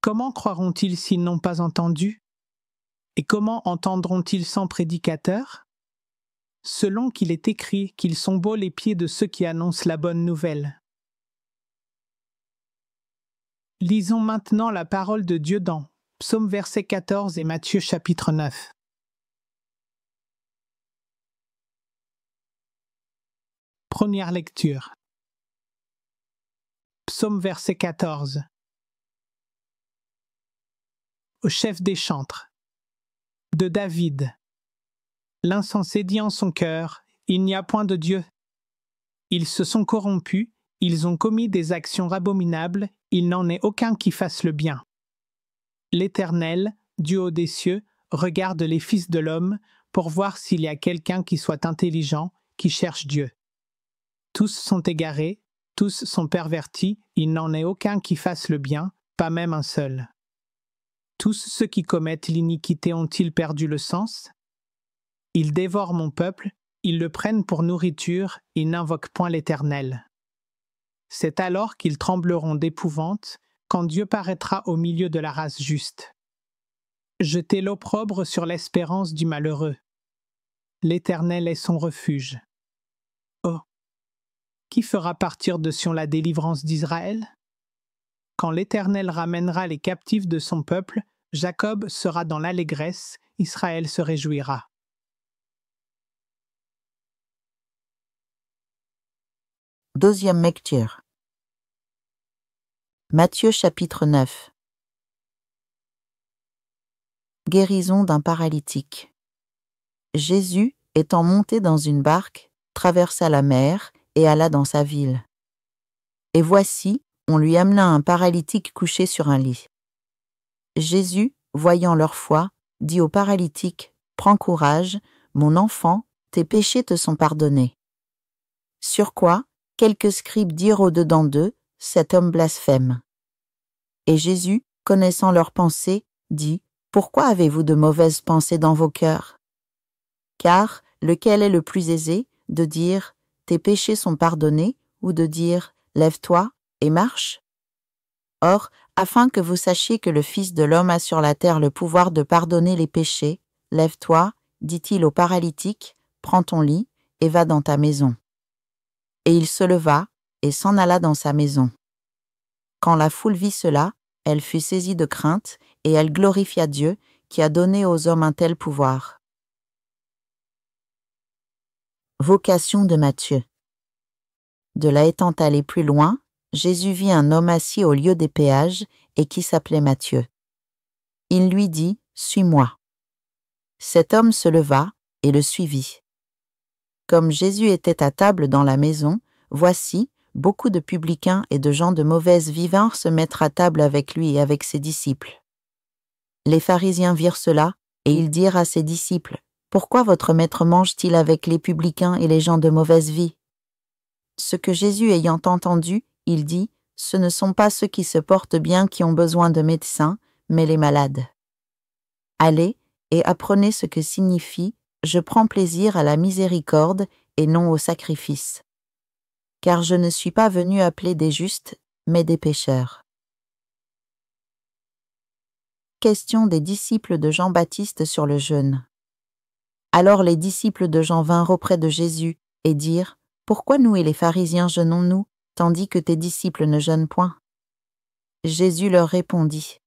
Comment croiront-ils s'ils n'ont pas entendu? Et comment entendront-ils sans prédicateur? Selon qu'il est écrit qu'ils sont beaux les pieds de ceux qui annoncent la bonne nouvelle. Lisons maintenant la parole de Dieu dans Psaume verset 14 et Matthieu chapitre 9. Première lecture. Psaume verset 14. Au chef des chantres. De David. L'insensé dit en son cœur, il n'y a point de Dieu. Ils se sont corrompus, ils ont commis des actions abominables, il n'en est aucun qui fasse le bien. L'Éternel, du haut des cieux, regarde les fils de l'homme pour voir s'il y a quelqu'un qui soit intelligent, qui cherche Dieu. Tous sont égarés, tous sont pervertis, il n'en est aucun qui fasse le bien, pas même un seul. Tous ceux qui commettent l'iniquité ont-ils perdu le sens? Ils dévorent mon peuple, ils le prennent pour nourriture, ils n'invoquent point l'Éternel. C'est alors qu'ils trembleront d'épouvante, quand Dieu paraîtra au milieu de la race juste. Jetez l'opprobre sur l'espérance du malheureux. L'Éternel est son refuge. Oh! Qui fera partir de Sion la délivrance d'Israël? Quand l'Éternel ramènera les captifs de son peuple, Jacob sera dans l'allégresse, Israël se réjouira. Deuxième lecture. Matthieu chapitre 9. Guérison d'un paralytique. Jésus, étant monté dans une barque, traversa la mer et alla dans sa ville. Et voici, on lui amena un paralytique couché sur un lit. Jésus, voyant leur foi, dit au paralytique, « Prends courage, mon enfant, tes péchés te sont pardonnés. » Sur quoi, quelques scribes dirent au-dedans d'eux, « Cet homme blasphème. » Et Jésus, connaissant leurs pensées, dit, « Pourquoi avez-vous de mauvaises pensées dans vos cœurs? Car lequel est le plus aisé, de dire, « Tes péchés sont pardonnés » ou de dire, « Lève-toi et marche » Or, afin que vous sachiez que le Fils de l'homme a sur la terre le pouvoir de pardonner les péchés, lève-toi, dit-il au paralytique, prends ton lit et va dans ta maison. Et il se leva et s'en alla dans sa maison. Quand la foule vit cela, elle fut saisie de crainte et elle glorifia Dieu qui a donné aux hommes un tel pouvoir. Vocation de Matthieu. De là étant allé plus loin, Jésus vit un homme assis au lieu des péages et qui s'appelait Matthieu. Il lui dit, « Suis-moi. » Cet homme se leva et le suivit. Comme Jésus était à table dans la maison, voici, beaucoup de publicains et de gens de mauvaise vie vinrent se mettre à table avec lui et avec ses disciples. Les pharisiens virent cela et ils dirent à ses disciples, « Pourquoi votre maître mange-t-il avec les publicains et les gens de mauvaise vie ?» Ce que Jésus ayant entendu, il dit, « Ce ne sont pas ceux qui se portent bien qui ont besoin de médecins, mais les malades. Allez et apprenez ce que signifie « Je prends plaisir à la miséricorde et non au sacrifice. » Car je ne suis pas venu appeler des justes, mais des pécheurs. Question des disciples de Jean-Baptiste sur le jeûne. Alors les disciples de Jean vinrent auprès de Jésus et dirent, « Pourquoi nous et les pharisiens jeûnons-nous, tandis que tes disciples ne jeûnent point? » Jésus leur répondit,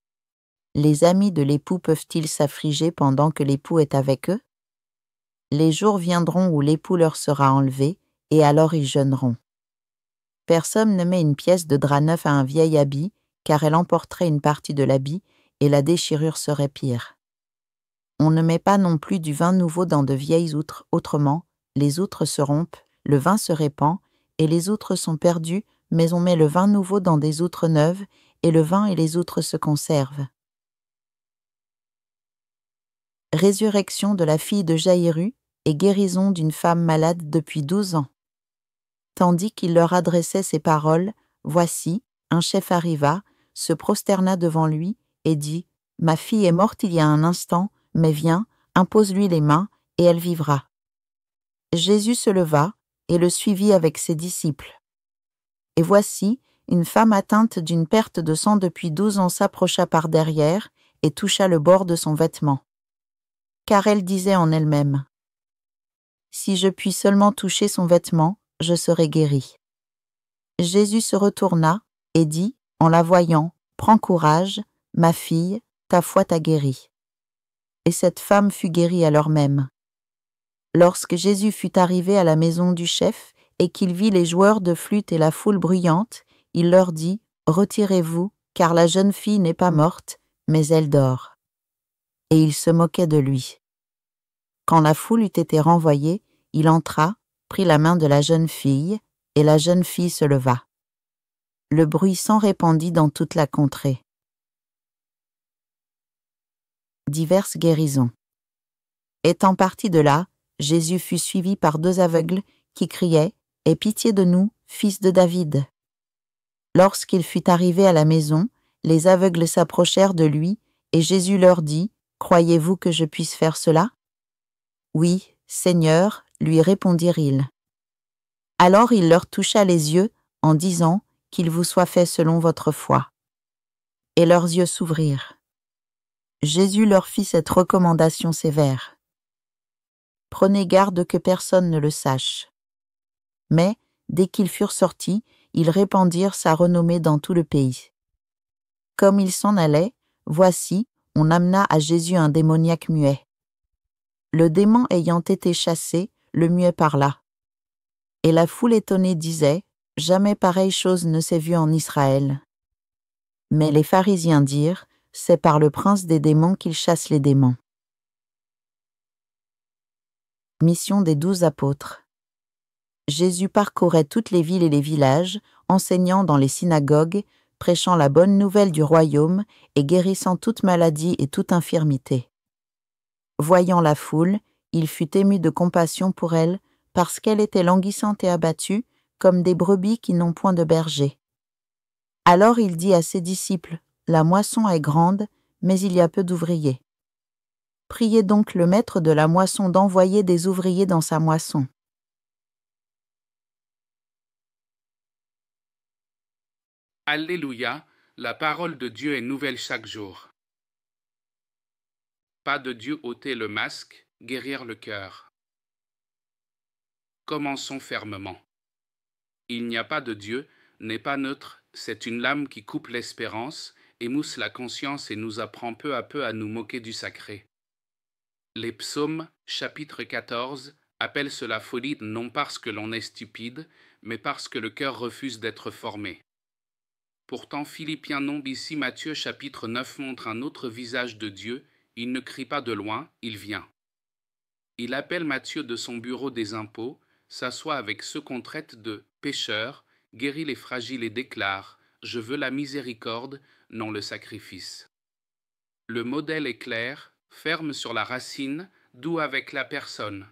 « Les amis de l'époux peuvent-ils s'affliger pendant que l'époux est avec eux? Les jours viendront où l'époux leur sera enlevé, et alors ils jeûneront. Personne ne met une pièce de drap neuf à un vieil habit, car elle emporterait une partie de l'habit, et la déchirure serait pire. On ne met pas non plus du vin nouveau dans de vieilles outres, autrement, les outres se rompent, le vin se répand, et les outres sont perdues, mais on met le vin nouveau dans des outres neuves, et le vin et les outres se conservent. » Résurrection de la fille de Jaïru et guérison d'une femme malade depuis 12 ans. Tandis qu'il leur adressait ces paroles, voici, un chef arriva, se prosterna devant lui et dit, « Ma fille est morte il y a un instant, mais viens, impose-lui les mains, et elle vivra. » Jésus se leva et le suivit avec ses disciples. Et voici, une femme atteinte d'une perte de sang depuis 12 ans s'approcha par derrière et toucha le bord de son vêtement. Car elle disait en elle-même : « Si je puis seulement toucher son vêtement, je serai guérie. » Jésus se retourna et dit, en la voyant : « Prends courage, ma fille, ta foi t'a guérie. » Et cette femme fut guérie à l'heure même. Lorsque Jésus fut arrivé à la maison du chef et qu'il vit les joueurs de flûte et la foule bruyante, il leur dit : « Retirez-vous, car la jeune fille n'est pas morte, mais elle dort. » Et il se moquait de lui. Quand la foule eut été renvoyée, il entra, prit la main de la jeune fille, et la jeune fille se leva. Le bruit s'en répandit dans toute la contrée. Diverses guérisons. Étant parti de là, Jésus fut suivi par 2 aveugles qui criaient : « Aie pitié de nous, fils de David !» Lorsqu'il fut arrivé à la maison, les aveugles s'approchèrent de lui, et Jésus leur dit : « Croyez-vous que je puisse faire cela ? » « Oui, Seigneur, lui répondirent-ils. Alors il leur toucha les yeux en disant : « Qu'il vous soit fait selon votre foi. » Et leurs yeux s'ouvrirent. Jésus leur fit cette recommandation sévère : « Prenez garde que personne ne le sache. » Mais, dès qu'ils furent sortis, ils répandirent sa renommée dans tout le pays. Comme ils s'en allaient, voici, on amena à Jésus un démoniaque muet. Le démon ayant été chassé, le muet parla. Et la foule étonnée disait : « Jamais pareille chose ne s'est vue en Israël. » Mais les pharisiens dirent : « C'est par le prince des démons qu'il chasse les démons. » Mission des 12 apôtres. Jésus parcourait toutes les villes et les villages, enseignant dans les synagogues, prêchant la bonne nouvelle du royaume et guérissant toute maladie et toute infirmité. Voyant la foule, il fut ému de compassion pour elle, parce qu'elle était languissante et abattue, comme des brebis qui n'ont point de berger. Alors il dit à ses disciples : « La moisson est grande, mais il y a peu d'ouvriers. Priez donc le maître de la moisson d'envoyer des ouvriers dans sa moisson. » Alléluia, la parole de Dieu est nouvelle chaque jour. Pas de Dieu ôter le masque, guérir le cœur. Commençons fermement. Il n'y a pas de Dieu, n'est pas neutre, c'est une lame qui coupe l'espérance, émousse la conscience et nous apprend peu à peu à nous moquer du sacré. Les psaumes, chapitre 14, appellent cela folie non parce que l'on est stupide, mais parce que le cœur refuse d'être formé. Pourtant, Philippiens nombre ici Matthieu chapitre 9 montre un autre visage de Dieu, il ne crie pas de loin, il vient. Il appelle Matthieu de son bureau des impôts, s'assoit avec ceux qu'on traite de pécheurs, guérit les fragiles et déclare : je veux la miséricorde, non le sacrifice. Le modèle est clair, ferme sur la racine, doux avec la personne.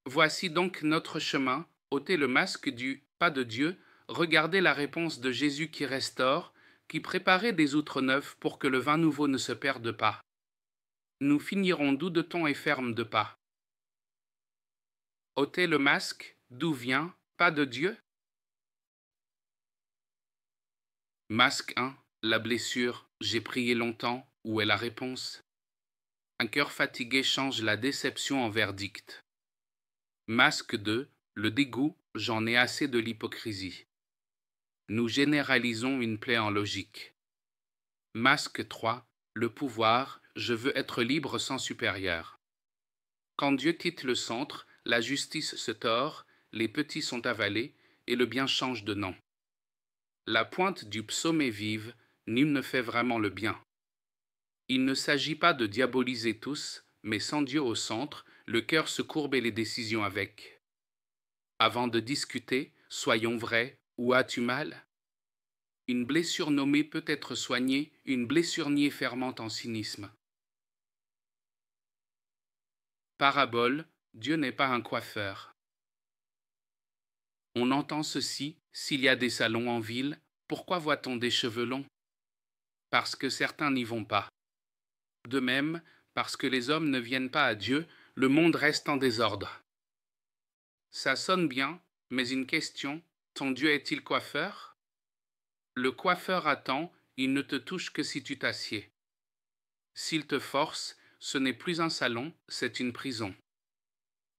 Voici donc notre chemin, ôtez le masque du « pas de Dieu », regardez la réponse de Jésus qui restaure, qui préparait des outres neuves pour que le vin nouveau ne se perde pas. Nous finirons doux de ton et ferme de pas. Ôtez le masque, d'où vient, pas de Dieu ? Masque 1, la blessure, j'ai prié longtemps, où est la réponse ? Un cœur fatigué change la déception en verdict. Masque 2, le dégoût, j'en ai assez de l'hypocrisie. Nous généralisons une plaie en logique. Masque 3, le pouvoir, je veux être libre sans supérieur. Quand Dieu quitte le centre, la justice se tord, les petits sont avalés, et le bien change de nom. La pointe du psaume est vive, nul ne fait vraiment le bien. Il ne s'agit pas de diaboliser tous, mais sans Dieu au centre, le cœur se courbe et les décisions avec. Avant de discuter, soyons vrais, où as-tu mal ? Une blessure nommée peut être soignée, une blessure niée fermente en cynisme. Parabole, Dieu n'est pas un coiffeur. On entend ceci, s'il y a des salons en ville, pourquoi voit-on des cheveux longs ? Parce que certains n'y vont pas. De même, parce que les hommes ne viennent pas à Dieu, le monde reste en désordre. Ça sonne bien, mais une question, ton Dieu est-il coiffeur ? Le coiffeur attend, il ne te touche que si tu t'assieds. S'il te force, ce n'est plus un salon, c'est une prison.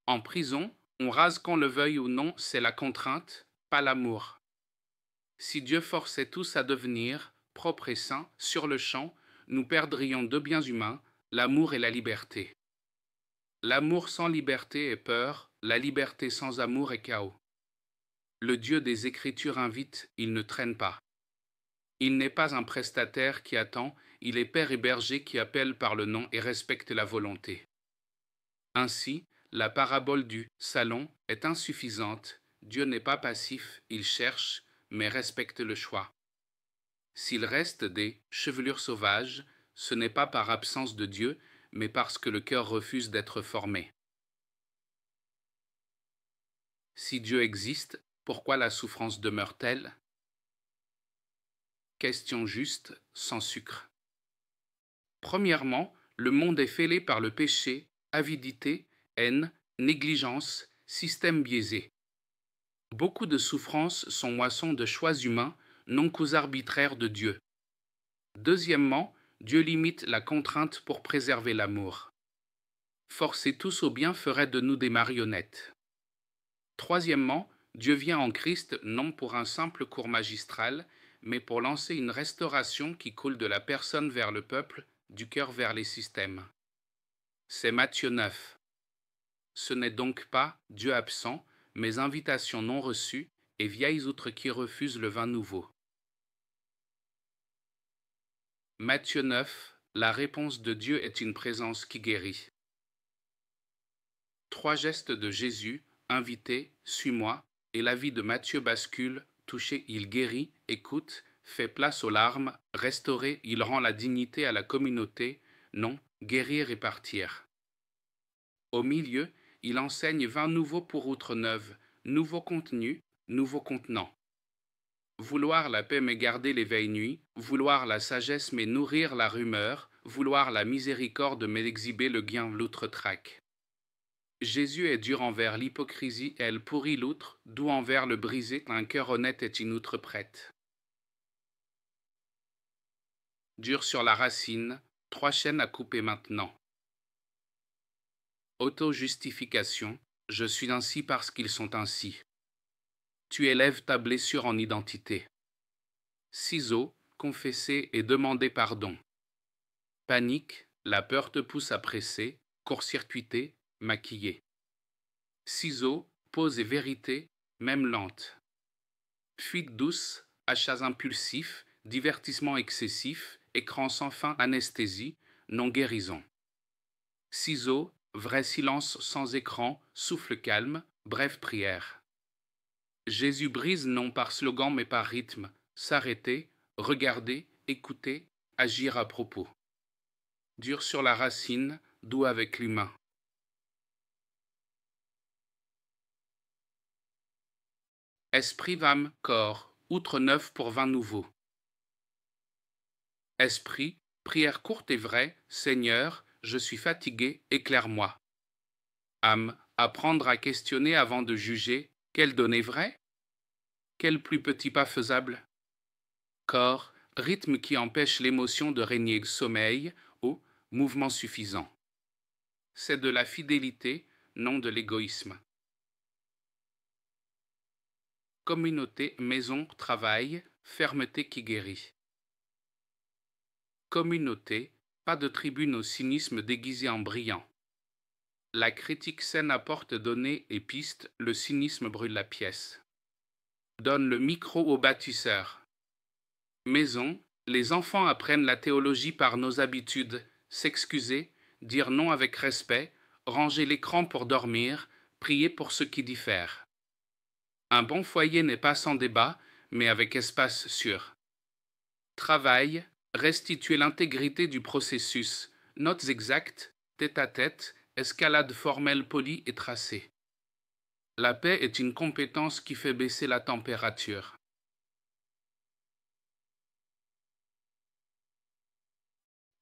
En prison, on rase qu'on le veuille ou non, c'est la contrainte, pas l'amour. Si Dieu forçait tous à devenir, propres et saints, sur le champ, nous perdrions deux biens humains, l'amour et la liberté. L'amour sans liberté est peur, la liberté sans amour est chaos. Le Dieu des Écritures invite, il ne traîne pas. Il n'est pas un prestataire qui attend, il est père et berger qui appelle par le nom et respecte la volonté. Ainsi, la parabole du salon est insuffisante, Dieu n'est pas passif, il cherche, mais respecte le choix. S'il reste des chevelures sauvages, ce n'est pas par absence de Dieu, mais parce que le cœur refuse d'être formé. Si Dieu existe, pourquoi la souffrance demeure-t-elle? Question juste, sans sucre. Premièrement, le monde est fêlé par le péché, avidité, haine, négligence, système biaisé. Beaucoup de souffrances sont moissons de choix humains, non causes arbitraires de Dieu. Deuxièmement, Dieu limite la contrainte pour préserver l'amour. Forcer tous au bien ferait de nous des marionnettes. Troisièmement, Dieu vient en Christ non pour un simple cours magistral, mais pour lancer une restauration qui coule de la personne vers le peuple, du cœur vers les systèmes. C'est Matthieu 9. Ce n'est donc pas Dieu absent, mais invitation non reçue et vieilles outres qui refusent le vin nouveau. Matthieu 9, la réponse de Dieu est une présence qui guérit. Trois gestes de Jésus, invité, suis-moi, et la vie de Matthieu bascule, touché, il guérit, écoute, fait place aux larmes, restauré, il rend la dignité à la communauté, non, guérir et partir. Au milieu, il enseigne vin nouveau pour outre neuve, nouveau contenu, nouveau contenant. Vouloir la paix mais garder l'éveil nuit, vouloir la sagesse mais nourrir la rumeur, vouloir la miséricorde mais exhiber le gain l'outre-trac. Jésus est dur envers l'hypocrisie, elle pourrit l'outre, doux envers le brisé, un cœur honnête est une outre prête. Dur sur la racine, trois chaînes à couper maintenant. Auto-justification, je suis ainsi parce qu'ils sont ainsi. Tu élèves ta blessure en identité. Ciseaux, confesser et demander pardon. Panique, la peur te pousse à presser, court-circuiter, maquiller. Ciseaux, pause et vérité, même lente. Fuite douce, achats impulsifs, divertissement excessif, écran sans fin, anesthésie, non guérison. Ciseaux, vrai silence sans écran, souffle calme, brève prière. Jésus brise non par slogan mais par rythme, s'arrêter, regarder, écouter, agir à propos. Dur sur la racine, doux avec l'humain. Esprit, âme, corps, outre neuf pour vin nouveau. Esprit, prière courte et vraie, Seigneur, je suis fatigué, éclaire-moi. Âme, apprendre à questionner avant de juger, quelle donnée vraie? Quel plus petit pas faisable? Corps, rythme qui empêche l'émotion de régner sommeil, ou mouvement suffisant. C'est de la fidélité, non de l'égoïsme. Communauté, maison, travail, fermeté qui guérit. Communauté, pas de tribune au cynisme déguisé en brillant. La critique saine apporte données et pistes, le cynisme brûle la pièce. Donne le micro au bâtisseur. Maison, les enfants apprennent la théologie par nos habitudes, s'excuser, dire non avec respect, ranger l'écran pour dormir, prier pour ceux qui diffèrent. Un bon foyer n'est pas sans débat, mais avec espace sûr. Travail, restituer l'intégrité du processus, notes exactes, tête-à-tête, escalade formelle polie et tracée. La paix est une compétence qui fait baisser la température.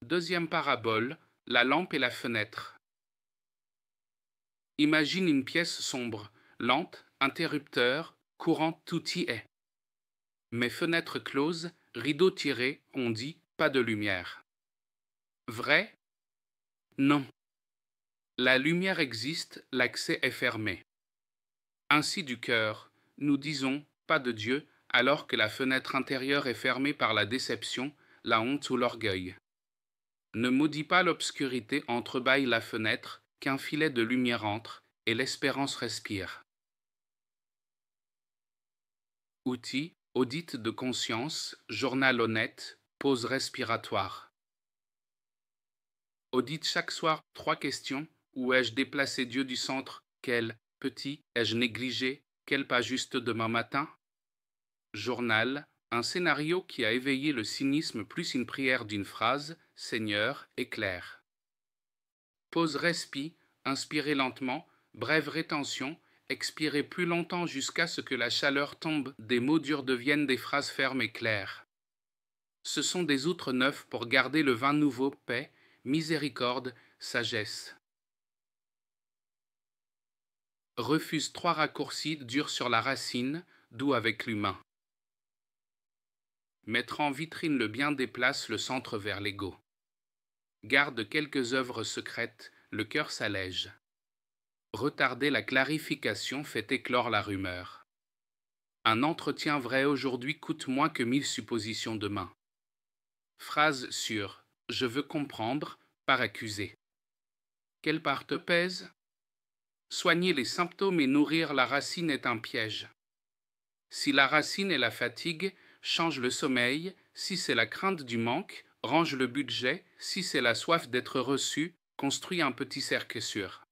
Deuxième parabole, la lampe et la fenêtre. Imagine une pièce sombre, lampe, interrupteur, courant, tout y est. Mais fenêtres closes, rideaux tirés, on dit pas de lumière. Vrai? Non. La lumière existe, l'accès est fermé. Ainsi du cœur, nous disons pas de Dieu, alors que la fenêtre intérieure est fermée par la déception, la honte ou l'orgueil. Ne maudis pas l'obscurité, entrebâille la fenêtre, qu'un filet de lumière entre, et l'espérance respire. Outils, audit de conscience, journal honnête, pause respiratoire. Audite chaque soir 3 questions. Où ai-je déplacé Dieu du centre? Quel petit ai-je négligé? Quel pas juste demain matin? Journal, un scénario qui a éveillé le cynisme plus une prière d'une phrase, Seigneur, éclaire. Pause respi, inspirez lentement, brève rétention, expirez plus longtemps jusqu'à ce que la chaleur tombe, des mots durs deviennent des phrases fermes et claires. Ce sont des outres neufs pour garder le vin nouveau, paix, miséricorde, sagesse. Refuse 3 raccourcis durs sur la racine, doux avec l'humain. Mettre en vitrine le bien déplace le centre vers l'ego. Garde quelques œuvres secrètes, le cœur s'allège. Retarder la clarification fait éclore la rumeur. Un entretien vrai aujourd'hui coûte moins que 1000 suppositions demain. Phrase sûre, je veux comprendre, par accuser. Quelle part te pèse? Soigner les symptômes et nourrir la racine est un piège. Si la racine est la fatigue, change le sommeil. Si c'est la crainte du manque, range le budget. Si c'est la soif d'être reçu, construis un petit cercle sûr.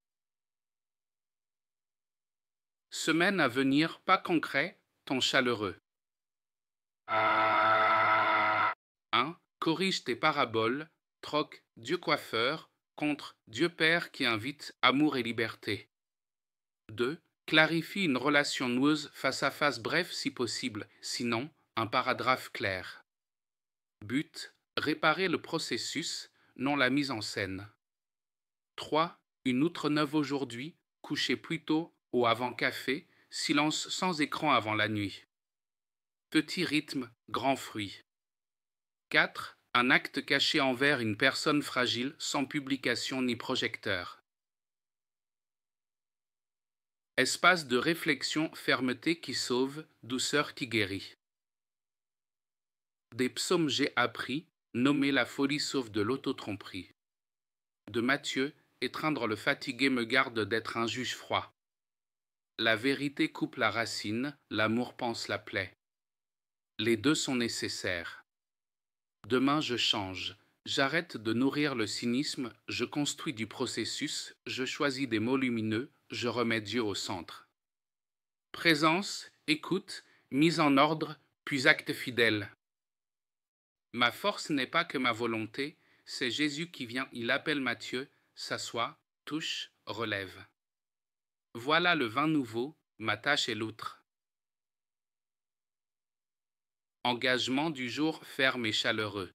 Semaine à venir, pas concret, ton chaleureux. 1. Corrige tes paraboles, troque Dieu coiffeur contre Dieu Père qui invite amour et liberté. 2. Clarifie une relation noueuse face à face bref si possible, sinon un paragraphe clair. But, réparer le processus, non la mise en scène. 3. Une outre neuve aujourd'hui, coucher plus tôt ou avant café, silence sans écran avant la nuit. Petit rythme, grand fruit. 4. Un acte caché envers une personne fragile sans publication ni projecteur. Espace de réflexion, fermeté qui sauve, douceur qui guérit. Des psaumes j'ai appris, nommer la folie sauve de l'autotromperie. De Matthieu, étreindre le fatigué me garde d'être un juge froid. La vérité coupe la racine, l'amour panse la plaie. Les deux sont nécessaires. Demain je change, j'arrête de nourrir le cynisme, je construis du processus, je choisis des mots lumineux, je remets Dieu au centre. Présence, écoute, mise en ordre, puis acte fidèle. Ma force n'est pas que ma volonté, c'est Jésus qui vient, il appelle Matthieu, s'assoit, touche, relève. Voilà le vin nouveau, ma tâche est l'outre. Engagement du jour ferme et chaleureux.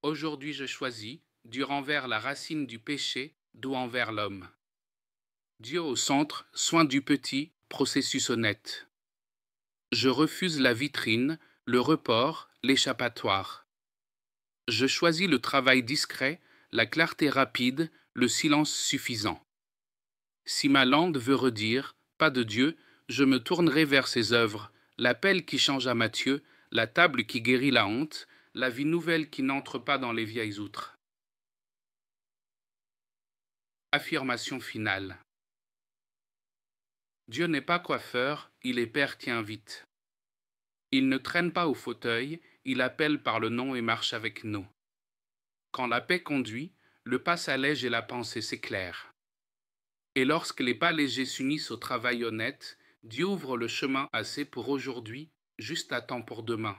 Aujourd'hui je choisis, dur envers la racine du péché, doux envers l'homme. Dieu au centre, soin du petit, processus honnête. Je refuse la vitrine, le report, l'échappatoire. Je choisis le travail discret, la clarté rapide, le silence suffisant. Si ma langue veut redire, pas de Dieu, je me tournerai vers ses œuvres, l'appel qui change à Matthieu, la table qui guérit la honte, la vie nouvelle qui n'entre pas dans les vieilles outres. Affirmation finale. Dieu n'est pas coiffeur, il est Père qui invite. Il ne traîne pas au fauteuil, il appelle par le nom et marche avec nous. Quand la paix conduit, le pas s'allège et la pensée s'éclaire. Et lorsque les pas légers s'unissent au travail honnête, Dieu ouvre le chemin assez pour aujourd'hui, juste à temps pour demain.